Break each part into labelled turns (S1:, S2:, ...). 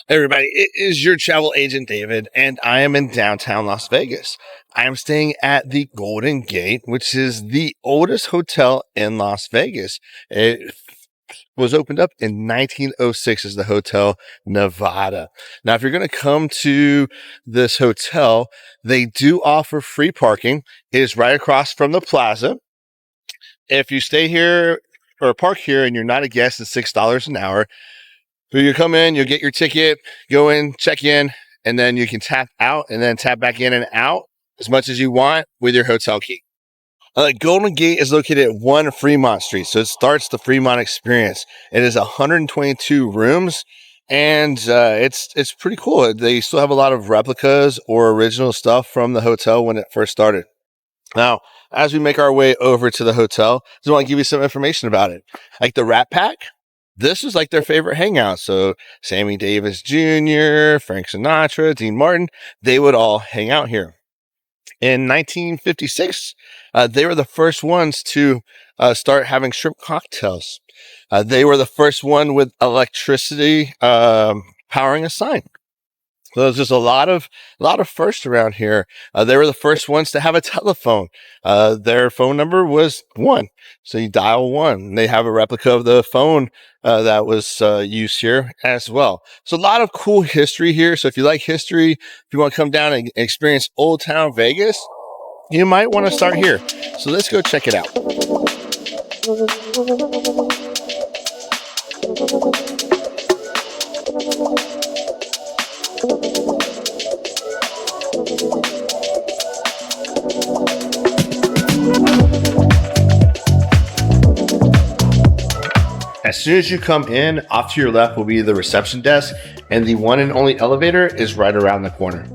S1: Hey everybody, it is your travel agent David, and I am in downtown Las Vegas. I am staying at the Golden Gate, which is the oldest hotel in Las Vegas. It was opened up in 1906 as the Hotel Nevada. Now, if you're going to come to this hotel, they do offer free parking. It is right across from the plaza. If you stay here or park here and you're not a guest, it's $6 an hour. So you come in, you'll get your ticket, go in, check in, and then you can tap out and then tap back in and out as much as you want with your hotel key. Golden Gate is located at 1 Fremont Street, so it starts the Fremont experience. It is 122 rooms, and it's pretty cool. They still have a lot of replicas or original stuff from the hotel when it first started. Now, as we make our way over to the hotel, I just want to give you some information about it. Like the Rat Pack, this is like their favorite hangout. So Sammy Davis Jr., Frank Sinatra, Dean Martin, they would all hang out here. In 1956, they were the first ones to start having shrimp cocktails. They were the first one with electricity powering a sign. So there's just a lot of firsts around here. They were the first ones to have a telephone. Their phone number was 1. So you dial 1. They have a replica of the phone that was used here as well. So a lot of cool history here. So if you like history, if you want to come down and experience Old Town Vegas, you might want to start here. So let's go check it out. As soon as you come in, off to your left will be the reception desk, and the one and only elevator is right around the corner.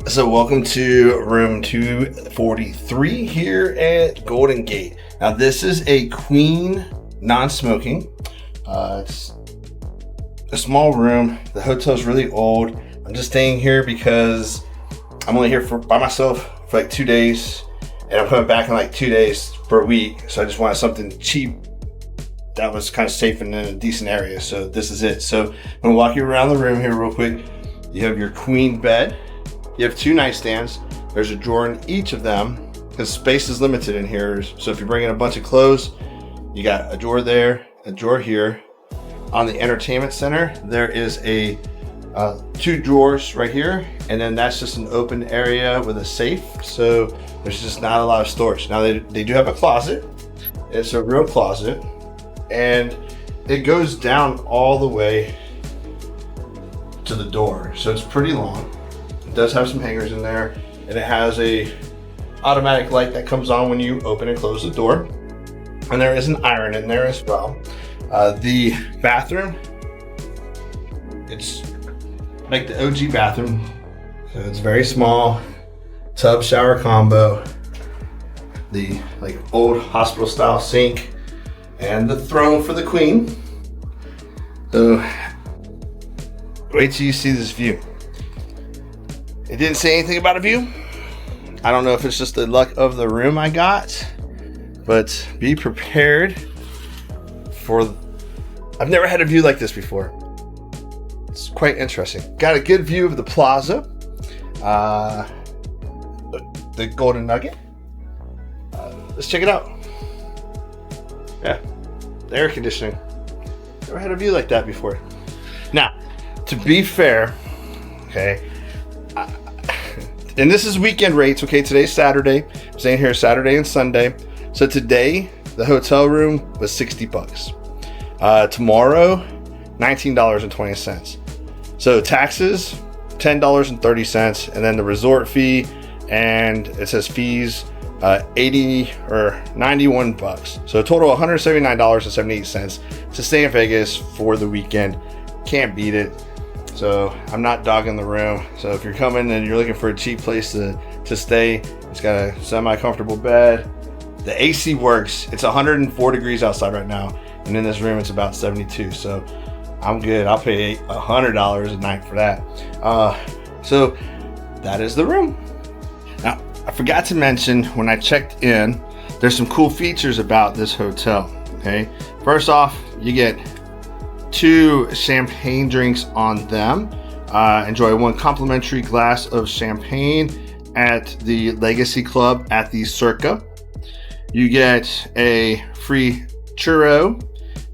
S1: So welcome to room 243 here at Golden Gate. Now this is a queen non-smoking. It's a small room. The hotel's really old. I'm just staying here because I'm only here by myself for like 2 days, and I'm coming back in like 2 days for a week. So I just wanted something cheap that was kind of safe and in a decent area. So this is it. So I'm gonna walk you around the room here real quick. You have your queen bed. You have 2 nightstands. There's a drawer in each of them because space is limited in here. So if you're bringing a bunch of clothes, you got a drawer there, a drawer here. On the entertainment center, there is a 2 drawers right here, and then that's just an open area with a safe. So there's just not a lot of storage. Now they do have a closet. It's a real closet, and it goes down all the way to the door. So it's pretty long. It does have some hangers in there, and it has a automatic light that comes on when you open and close the door. And there is an iron in there as well. The bathroom, it's like the OG bathroom. So it's very small, tub shower combo, the like old hospital style sink, and the throne for the queen. So wait till you see this view. It didn't say anything about a view. I don't know if it's just the luck of the room I got, but be prepared for, I've never had a view like this before. It's quite interesting. Got a good view of the plaza, the Golden Nugget. Let's check it out. Yeah, the air conditioning. Never had a view like that before. Now, to be fair, okay, and this is weekend rates, okay? Today's Saturday. I'm staying here Saturday and Sunday. So today, the hotel room was $60. Tomorrow, $19.20. So taxes, $10.30, and then the resort fee, and it says fees, 80 or 91 bucks. So a total of $179.78 to stay in Vegas for the weekend. Can't beat it. So I'm not dogging the room. So if you're coming and you're looking for a cheap place to stay, it's got a semi-comfortable bed. The AC works. It's 104 degrees outside right now, and in this room it's about 72. So I'm good. I'll pay $100 a night for that. So that is the room. Now, I forgot to mention when I checked in, there's some cool features about this hotel. Okay, first off, you get 2 champagne drinks on them. Enjoy 1 complimentary glass of champagne at the Legacy Club at the Circa. You get a free churro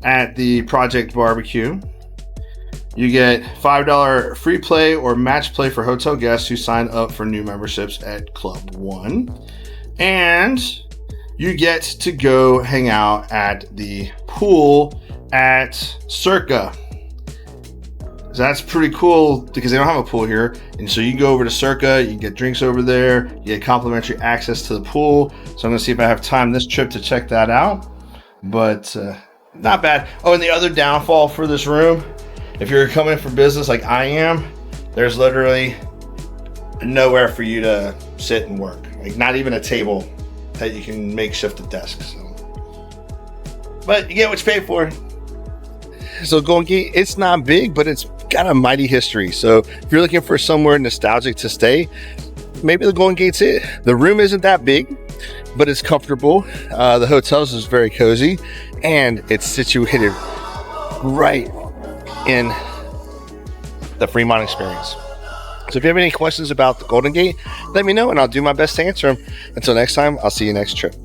S1: at the Project Barbecue. You get $5 free play or match play for hotel guests who sign up for new memberships at Club 1. And you get to go hang out at the pool at Circa. So that's pretty cool because they don't have a pool here. And so you can go over to Circa, you can get drinks over there, you get complimentary access to the pool. So I'm gonna see if I have time this trip to check that out. But not bad. Oh, and the other downfall for this room, if you're coming for business like I am, there's literally nowhere for you to sit and work. Like not even a table that you can make shift a desk. So. But you get what you pay for. So Golden Gate, it's not big, but it's got a mighty history. So if you're looking for somewhere nostalgic to stay, maybe the Golden Gate's it. The room isn't that big, but it's comfortable. The hotels is very cozy, and it's situated right in the Fremont experience. So if you have any questions about the Golden Gate, let me know and I'll do my best to answer them. Until next time, I'll see you next trip.